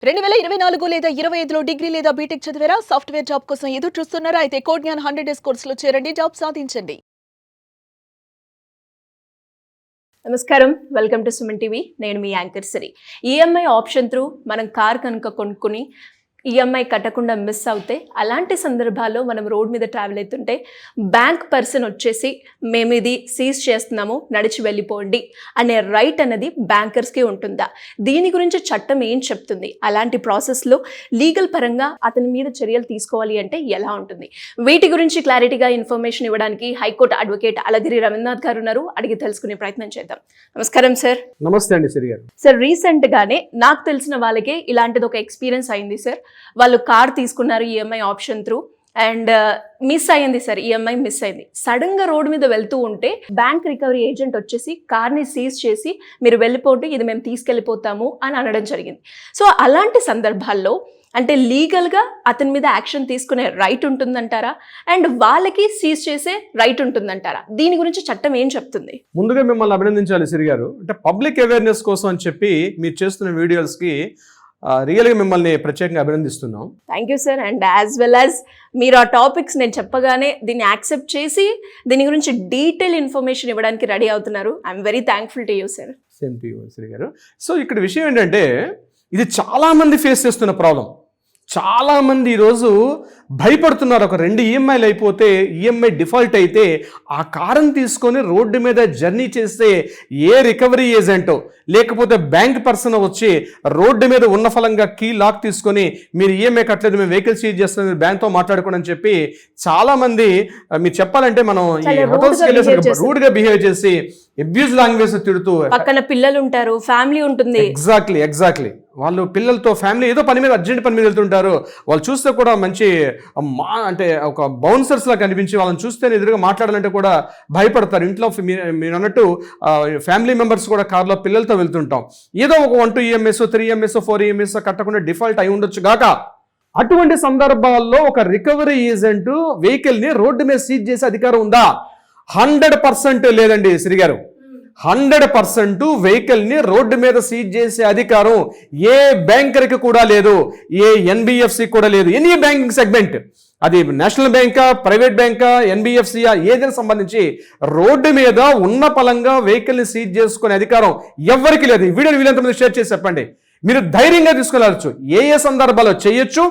2024 లేదా 25లో డిగ్రీ లేదా బీటెక్ చదివారా? సాఫ్ట్వేర్ జాబ్ కోసం ఎదురు చూస్తున్నారా? అయితే కోడ్ జ్ఞాన్ 100 డేస్ కోర్సులో చేరండి, జాబ్ సాధించండి. నమస్కారం, వెల్కమ్ టు సుమన్ టీవీ. నేను మీ యాంకర్ సిరి. ఈఎంఐ ఆప్షన్ త్రూ మనం కార్ కనుక కొనుక్కుని ఈఎంఐ కట్టకుండా మిస్ అవుతే, అలాంటి సందర్భాల్లో మనం రోడ్ మీద ట్రావెల్ అవుతుంటే బ్యాంక్ పర్సన్ వచ్చేసి మేము ఇది సీజ్ చేస్తున్నాము, నడిచి వెళ్ళిపోండి అనే రైట్ అనేది బ్యాంకర్స్కి ఉంటుందా? దీని గురించి చట్టం ఏం చెప్తుంది? అలాంటి ప్రాసెస్లో లీగల్ పరంగా అతని మీద చర్యలు తీసుకోవాలి అంటే ఎలా ఉంటుంది? వీటి గురించి క్లారిటీగా ఇన్ఫర్మేషన్ ఇవ్వడానికి హైకోర్టు అడ్వకేట్ అలగిరి రవీంద్రనాథ్ గారు ఉన్నారు. అడిగి తెలుసుకునే ప్రయత్నం చేద్దాం. నమస్కారం సార్. నమస్తే అండి సిరి గారు. సార్, రీసెంట్గానే నాకు తెలిసిన వాళ్ళకే ఇలాంటిది ఒక ఎక్స్పీరియన్స్ అయింది సార్. వాళ్ళు కార్ తీసుకున్నారు EMI option through and miss అయ్యింది సార్. ఈఎంఐ మిస్ అయింది. సడన్ గా రోడ్ మీద వెళ్తూ ఉంటే బ్యాంక్ రికవరీ ఏజెంట్ వచ్చేసి కార్ని సీజ్ చేసి మీరు వెళ్ళిపోతే ఇది మేము తీసుకెళ్ళిపోతాము అని అనడం జరిగింది. సో అలాంటి సందర్భాల్లో అంటే లీగల్గా అతని మీద యాక్షన్ తీసుకునే రైట్ ఉంటుందంటారా? అండ్ వాళ్ళకి సీజ్ చేసే రైట్ ఉంటుందంటారా? దీని గురించి చట్టం ఏం చెప్తుంది? ముందుగా మిమ్మల్ని అభినందించాలి సిరి గారు. అంటే పబ్లిక్ అవేర్నెస్ కోసం అని చెప్పి మీరు చేస్తున్న వీడియోస్కి రియల్గా మిమ్మల్ని ప్రత్యేకంగా అభినందిస్తున్నాం. Thank you sir. And as well as మీరు ఆ టాపిక్స్ నేను చెప్పగానే దీన్ని యాక్సెప్ట్ చేసి దీని గురించి డీటెయిల్ ఇన్ఫర్మేషన్ ఇవ్వడానికి రెడీ అవుతున్నారు. I'm very thankful to you sir. Same to you Siri garu. So ఇక్కడ విషయం ఏంటంటే, ఇది చాలామంది ఫేస్ చేస్తున్న ప్రాబ్లం. చాలామంది ఈరోజు భయపడుతున్నారు. ఒక 2 ఈఎంఐలు అయిపోతే, ఈఎంఐ డిఫాల్ట్ అయితే ఆ కారుని తీసుకొని రోడ్డు మీద జర్నీ చేస్తే ఏ రికవరీ ఏజెంటో లేకపోతే బ్యాంక్ పర్సన్ వచ్చి రోడ్డు మీద ఉన్న ఫలంగా కీ లాక్ తీసుకొని మీరు ఈఎంఐ కట్టలేదు, మేము వెహికల్ సీజ్ చేస్తాం, మీరు బ్యాంక్తో మాట్లాడుకోండి అని చెప్పి చాలామంది, మీరు చెప్పాలంటే మనం ఈ హోటల్స్కి వెళ్ళేసరికి రూడ్గా బిహేవ్ చేసి అబ్యూజ్ లాంగ్వేజ్ తిడుతూ, పక్కన పిల్లలు ఉంటారు, ఫ్యామిలీ ఉంటుంది. ఎగ్జాక్ట్లీ వాళ్ళు పిల్లలతో ఫ్యామిలీ ఏదో పని మీద అర్జెంట్ పని మీద వెళ్తుంటారు. వాళ్ళు చూస్తే కూడా మంచి అంటే ఒక బౌన్సర్స్ లా కనిపించి వాళ్ళని చూస్తే ఎదురుగా మాట్లాడాలంటే కూడా భయపడతారు. ఇంట్లో మీరు అన్నట్టు ఫ్యామిలీ మెంబర్స్ కూడా కార్లో పిల్లలతో వెళ్తుంటాం. ఏదో ఒక 1, 2 ఈఎంఐస్ 3 ఈఎంఐస్ 4 ఈఎంఐస్ కట్టకుండా డిఫాల్ట్ అయి ఉండొచ్చు గాక. అటువంటి సందర్భాల్లో ఒక రికవరీ ఏజెంట్ వెహికల్ ని రోడ్డు మీద సీజ్ చేసే అధికారం ఉందా? 100% లేదండి శ్రీ గారు. 100% వెహికల్ ని రోడ్డు మీద సీజ్ చేసే అధికారం ఏ బ్యాంకర్కి కూడా లేదు, ఏ ఎన్బిఎఫ్సి కూడా లేదు. ఎనీ బ్యాంకింగ్ సెగ్మెంట్, అది నేషనల్ బ్యాంకా, ప్రైవేట్ బ్యాంకా, ఎన్బిఎఫ్సియా, ఏదైనా సంబంధించి రోడ్డు మీద ఉన్న పలంగా వెహికల్ ని సీజ్ చేసుకునే అధికారం ఎవరికి లేదు. ఈ వీడియోని వీళ్ళంతమంది షేర్ చేసి చెప్పండి. మీరు ధైర్యంగా తీసుకెళ్ళచ్చు. ఏ సందర్భాల్లో చేయొచ్చు,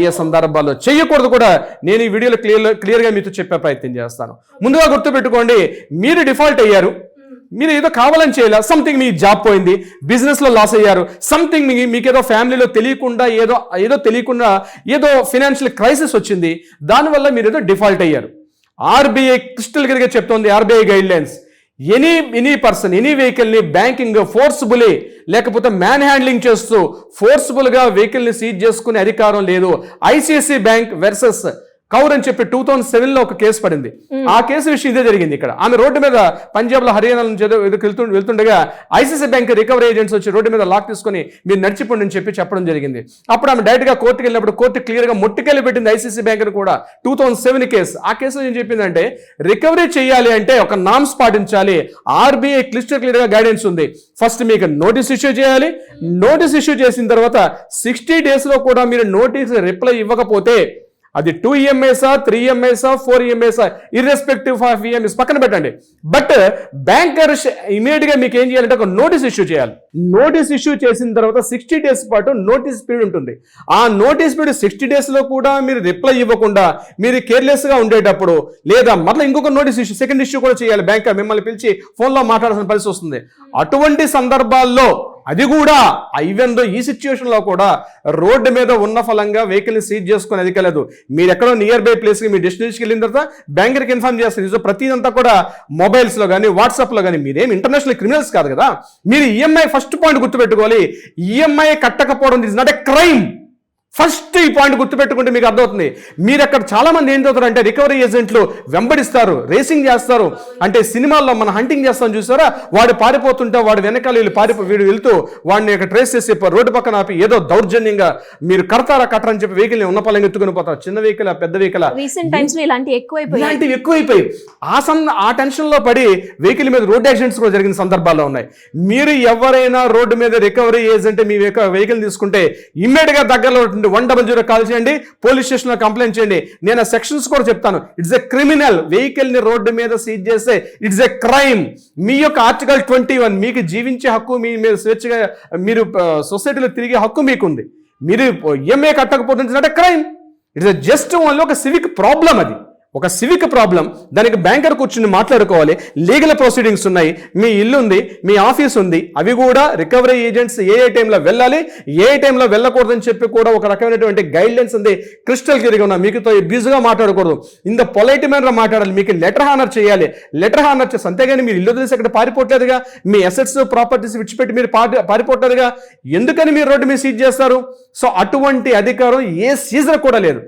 ఏ సందర్భాల్లో చేయకూడదు కూడా నేను ఈ వీడియోలో క్లియర్గా మీతో చెప్పే ప్రయత్నం చేస్తాను. ముందుగా గుర్తుపెట్టుకోండి, మీరు డిఫాల్ట్ అయ్యారు, మీరు ఏదో కావాలని చేయాలి, సంథింగ్ మీ జాబ్ పోయింది, బిజినెస్లో లాస్ అయ్యారు, సంథింగ్ మీకు ఏదో ఫ్యామిలీలో తెలియకుండా ఏదో తెలియకుండా ఏదో ఫైనాన్షియల్ క్రైసిస్ వచ్చింది, దానివల్ల మీరు ఏదో డిఫాల్ట్ అయ్యారు. ఆర్బీఐ క్రిస్టల్ క్లియర్గా చెప్తోంది, RBI guide lines, any person any వెహికల్ని బ్యాంకింగ్ ఫోర్స్బుల్లీ లేకపోతే మ్యాన్ హ్యాండ్లింగ్ చేస్తూ ఫోర్స్బుల్గా వెహికల్ని సీజ్ చేసుకునే అధికారం లేదు. ఐసిఐసిఐ బ్యాంక్ వర్సెస్ కౌర్ అని చెప్పి 2007లో ఒక కేసు పడింది. ఆ కేసు విషయం ఇదే జరిగింది. ఇక్కడ ఆమె రోడ్డు మీద పంజాబ్లో హర్యానా నుంచి వెళ్తుండగా ఐసిఐసిఐ బ్యాంక్ రికవరీ ఏజెంట్స్ వచ్చి రోడ్డు మీద లాక్ తీసుకొని మీరు నడిచిపోండి అని చెప్పడం జరిగింది. అప్పుడు ఆమె డైరెక్ట్గా కోర్టుకి వెళ్ళినప్పుడు కోర్టు క్లియర్గా మొట్టికెళ్ళి పెట్టింది ఐసిఐసిఐ బ్యాంక్ కూడా. 2007 కేసు. ఆ కేసులో ఏం చెప్పిందంటే, రికవరీ చేయాలి అంటే ఒక నామ్స్ పాటించాలి. ఆర్బీఐ క్లియర్గా గైడెన్స్ ఉంది. ఫస్ట్ మీకు నోటీస్ ఇష్యూ చేయాలి. నోటీస్ ఇష్యూ చేసిన తర్వాత 60 డేస్లో కూడా మీరు నోటీస్ రిప్లై ఇవ్వకపోతే అది 2 ఈఎంఐసా 3 ఈఎంఐసా 4 ఈఎంఐసా ఇర్రెస్పెక్టివ్ ఆఫ్ ఈఎంఐస్ పక్కన పెట్టండి. బట్ బ్యాంకర్ ఇమీడియట్ గా మీకు ఏం చేయాలంటే ఒక నోటీస్ ఇష్యూ చేయాలి. నోటీస్ ఇష్యూ చేసిన తర్వాత 60 డేస్ పాటు నోటీస్ పీరియడ్ ఉంటుంది. ఆ నోటీస్ పీరియడ్ 60 డేస్ లో కూడా మీరు రిప్లై ఇవ్వకుండా మీరు కేర్లెస్ గా ఉండేటప్పుడు, లేదా మళ్ళీ ఇంకొక నోటీస్ ఇష్యూ, సెకండ్ ఇష్యూ కూడా చేయాలి. బ్యాంకర్ మిమ్మల్ని పిలిచి ఫోన్లో మాట్లాడాల్సిన పరిస్థితి వస్తుంది. అటువంటి సందర్భాల్లో అది కూడా ఐవెందో ఈ సిచ్యువేషన్ లో కూడా రోడ్డు మీద ఉన్న ఫలంగా వెహికల్ ని సీజ్ చేసుకుని అధికలేదు. మీరు ఎక్కడో నియర్ బై ప్లేస్ కి మీ డెస్టినేషన్కి వెళ్ళిన తర్వాత బ్యాంకర్కి ఇన్ఫార్మ్ చేస్తారు. ప్రతిదంతా కూడా మొబైల్స్ లో కానీ వాట్సాప్ లో కానీ. మీరేం ఇంటర్నేషనల్ క్రిమినల్స్ కాదు కదా. మీరు ఈఎంఐ ఫస్ట్ పాయింట్ గుర్తుపెట్టుకోవాలి, ఈఎంఐ కట్టకపోవడం is not a crime. First ఈ పాయింట్ గుర్తుపెట్టుకుంటే మీకు అర్థమవుతుంది. మీరు అక్కడ చాలా మంది ఏం చదువుతారు అంటే రికవరీ ఏజెంట్లు వెంబడిస్తారు, రేసింగ్ చేస్తారు. అంటే సినిమాల్లో మన హంటింగ్ చేస్తాం చూసారా, వాడు పారిపోతుంటే వాడు వెనకాల వీడు వెళ్తూ వాడిని ట్రేస్ చేసి రోడ్డు పక్కన ఆపి ఏదో దౌర్జన్యంగా మీరు కట్టరని చెప్పి వెహికల్ ఉన్న పళ్ళని ఎత్తుకుని పోతారు. చిన్న వెహికల్ పెద్ద వెహికల్ రీసెంట్ టైమ్స్ లో ఇలాంటివి ఎక్కువైపోయి ఆ టెన్షన్ లో పడి వెహికల్ మీద రోడ్ యాక్సిడెంట్స్ కూడా జరిగిన సందర్భాల్లో ఉన్నాయి. మీరు ఎవరైనా రోడ్డు మీద రికవరీ ఏజెంట్ మీ వెహికల్ తీసుకుంటే ఇమ్మీడియట్ గా దగ్గరలో 100 కాల్ చేయండి, పోలీస్ స్టేషన్ లో కంప్లైంట్ చేయండి. నేను ఆ సెక్షన్స్ కూడా చెప్తాను. It's a criminal. వెహికల్ ని రోడ్డు మీద సీజ్ చేస్తే ఇట్స్ ఎ క్రైమ్. మీ యొక్క ఆర్టికల్ 21 మీకు జీవించే హక్కు, మీరు స్వేచ్ఛగా మీరు సొసైటీలో తిరిగే హక్కు మీకుంది. మీరు ఈఎంఐ కట్టకపోతుంటే క్రైమ్. ఇట్స్ జస్ట్ ఓన్లీ ఒక సివిక్ ప్రాబ్లం. అది ఒక సివిక్ ప్రాబ్లం. దానికి బ్యాంకర్ కూర్చుని మాట్లాడుకోవాలి. లీగల్ ప్రొసీడింగ్స్ ఉన్నాయి. మీ ఇల్లు ఉంది, మీ ఆఫీస్ ఉంది. అవి కూడా రికవరీ ఏజెంట్స్ ఏ టైంలో వెళ్ళాలి, ఏ టైంలో వెళ్ళకూడదని చెప్పి కూడా ఒక రకమైనటువంటి గైడ్ లైన్స్ ఉంది. క్రిస్టల్ క్లియర్గా ఉన్నా. మీకుతో బిజీగా మాట్లాడకూడదు, ఇంత పొలైట్ మేనర్ మాట్లాడాలి. మీకు లెటర్ హానర్ చేయాలి. లెటర్ హానర్ చేసి అంతేగాని మీరు ఇల్లు తెలిసి అక్కడ పారిపోవట్లేదుగా, మీ అసెట్స్ ప్రాపర్టీస్ విడిచిపెట్టి మీరు పారిపోవట్లేదుగా. ఎందుకని మీరు రోడ్డు మీద సీజ్ చేస్తారు? సో అటువంటి అధికారం ఏ సీజర్ కూడా లేదు.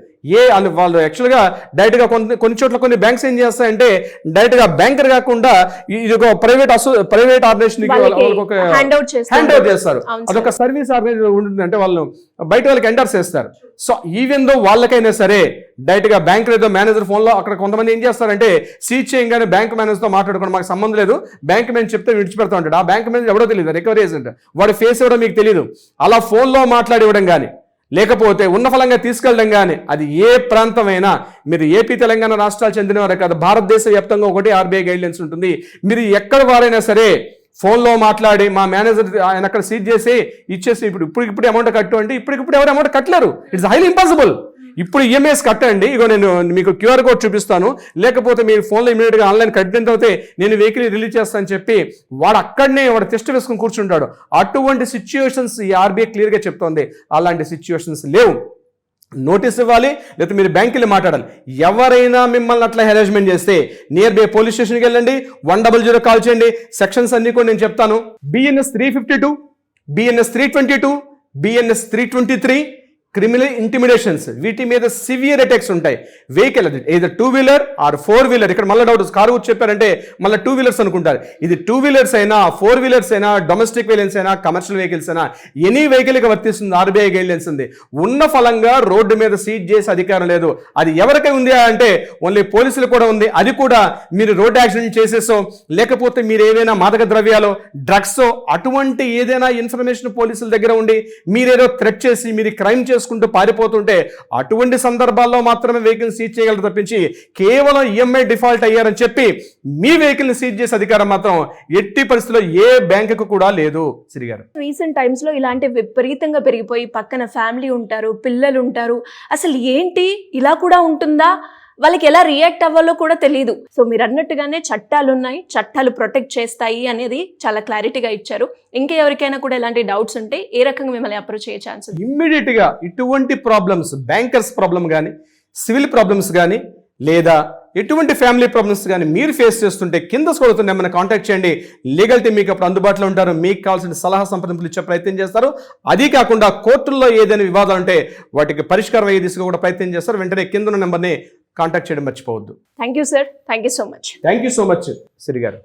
వాళ్ళు యాక్చువల్గా డైరెక్ట్గా కొన్ని చోట్ల కొన్ని బ్యాంక్స్ ఏం చేస్తాయంటే డైరెక్ట్గా బ్యాంకర్ కాకుండా ఇది ఒక ప్రైవేట్ ఆర్గనైజేషన్ హ్యాండ్ అవుట్ చేస్తారు. అదొక సర్వీస్ ఆర్గనైజేషన్ ఉంటుంది. అంటే వాళ్ళు బయట వాళ్ళకి ఎండర్స్ చేస్తారు. సో ఈవెన్ దో వాళ్ళకైనా సరే డైరెక్ట్గా బ్యాంక్ ఏదో మేనేజర్ ఫోన్లో అక్కడ కొంతమంది ఏం చేస్తారంటే సీజ్ చేయగానే బ్యాంక్ మేనేజర్తో మాట్లాడుకోవడం మాకు సంబంధం లేదు, బ్యాంక్ మేనేజర్ చెప్తే విడిచిపెడతా ఉంటాడు. ఆ బ్యాంక్ మేనేజర్ ఎవడో తెలియదు, రికవరీ ఏజెంట్. వాడి ఫేస్ ఎవడో మీకు తెలియదు. అలా ఫోన్లో మాట్లాడి ఇవ్వడం కానీ లేకపోతే ఉన్న ఫలంగా తీసుకెళ్ళడం కానీ అది ఏ ప్రాంతమైనా, మీరు ఏపీ తెలంగాణ రాష్ట్రాలు చెందినవారే కాదు, భారతదేశ వ్యాప్తంగా ఒకటి ఆర్బీఐ గైడ్లైన్స్ ఉంటుంది. మీరు ఎక్కడ వారైనా సరే ఫోన్లో మాట్లాడి మా మేనేజర్ ఆయన అక్కడ సీజ్ చేసి ఇచ్చేసి ఇప్పుడు అమౌంట్ కట్టు అంటే ఇప్పుడు ఎవరు అమౌంట్ కట్టలేరు. It's highly impossible. ఇప్పుడు ఈఎంఐస్ కట్టండి, ఇగో నేను మీకు క్యూఆర్ కోడ్ చూపిస్తాను, లేకపోతే మీరు ఫోన్లో ఇమీడియట్గా ఆన్లైన్ కట్టిన తర్వాత నేను వెహికల్ రిలీజ్ చేస్తానని చెప్పి వాడు అక్కడనే వాడు టెస్ట్ వేసుకుని కూర్చుంటాడు. అటువంటి సిచ్యువేషన్స్ ఈ ఆర్బీఐ క్లియర్గా చెప్తోంది. అలాంటి సిచ్యువేషన్స్ లేవు. నోటీస్ ఇవ్వాలి, లేకపోతే మీరు బ్యాంకులో మాట్లాడాలి. ఎవరైనా మిమ్మల్ని అట్లా హెరాస్మెంట్ చేస్తే నియర్ బై పోలీస్ స్టేషన్కి వెళ్ళండి, 100 కాల్ చేయండి. సెక్షన్స్ అన్ని కూడా నేను చెప్తాను. BNS 352, BNS 322, BNS 323 criminal intimidations. వీటి మీద సివియర్ అటాక్స్ ఉంటాయి. వెహికల్ అది ఏదో 2 వీలర్ ఆర్ 4 వీలర్. ఇక్కడ మళ్ళీ డౌట్, కారు చెప్పారంటే మళ్ళీ 2 వీలర్స్ అనుకుంటారు. ఇది 2 వీలర్స్ అయినా 4 వీలర్స్ అయినా డొమెస్టిక్ వెహికల్స్ అయినా కమర్షియల్ వెహికల్స్ అయినా ఎనీ వెహికల్కి వర్తిస్తుంది ఆర్బీఐ గైడ్లైన్స్ ఉంది. ఉన్న ఫలంగా రోడ్డు మీద సీజ్ చేసే అధికారం లేదు. అది ఎవరికై ఉంది అంటే ఓన్లీ పోలీసులు కూడా ఉంది. అది కూడా మీరు రోడ్ యాక్సిడెంట్ చేసేసో లేకపోతే మీరు ఏదైనా మాదక ద్రవ్యాలు డ్రగ్స్ అటువంటి ఏదైనా ఇన్ఫర్మేషన్ పోలీసుల దగ్గర ఉండి మీరేదో థ్రెట్ చేసి మీరు క్రైమ్ చేసుకుంటూ పారిపోతుంటే అటువంటి సందర్భాల్లో మాత్రమే వెహికల్ సీజ్ చేయగలరు తప్పించి కేవలం ఈఎంఐ డిఫాల్ట్ అయ్యారని చెప్పి మీ వెహికల్ ని సీజ్ చేసే అధికారం మాత్రం ఎట్టి పరిస్థితుల్లో ఏ బ్యాంకుకు కూడా లేదు. శ్రీ గారు, రీసెంట్ టైమ్స్ లో ఇలాంటి విపరీతంగా పెరిగిపోయి పక్కన ఫ్యామిలీ ఉంటారు, పిల్లలు ఉంటారు. అసలు ఏంటి ఇలా కూడా ఉంటుందా, వాళ్ళకి ఎలా రియాక్ట్ అవ్వాలో కూడా తెలియదు. సో మీరు అన్నట్టుగానే చట్టాలు ఉన్నాయి, చట్టాలు ప్రొటెక్ట్ చేస్తాయి అనేది చాలా క్లారిటీగా ఇచ్చారు. ఇంకా ఎవరికైనా కూడా ఎలాంటి డౌట్స్ ఉంటే ఏ రకంగా మిమ్మల్ని అప్రోచ్ చేయ ఛాన్స్? ఇమ్మీడియట్ గా ఇటువంటి ప్రాబ్లమ్స్, బ్యాంకర్స్ ప్రాబ్లమ్ కానీ సివిల్ ప్రాబ్లమ్స్ కానీ లేదా ఎటువంటి ఫ్యామిలీ ప్రాబ్లమ్స్ కానీ మీరు ఫేస్ చేస్తుంటే కింద చూడుతుంటే ఏమైనా కాంటాక్ట్ చేయండి. లీగల్ టీమ్ మీకు అప్పుడు అందుబాటులో ఉంటారు. మీకు కావాల్సిన సలహా సంప్రదింపులు ఇచ్చే ప్రయత్నం చేస్తారు. అది కాకుండా కోర్టుల్లో ఏదైనా వివాదాలు ఉంటే వాటికి పరిష్కారం అయ్యే దిశగా కూడా ప్రయత్నం చేస్తారు. వెంటనే కింద ఉన్న నెంబర్ని కాంటాక్ట్ చేయడం మర్చిపోవద్దు. Thank you sir, thank you so much. Thank you so much Shri గారు.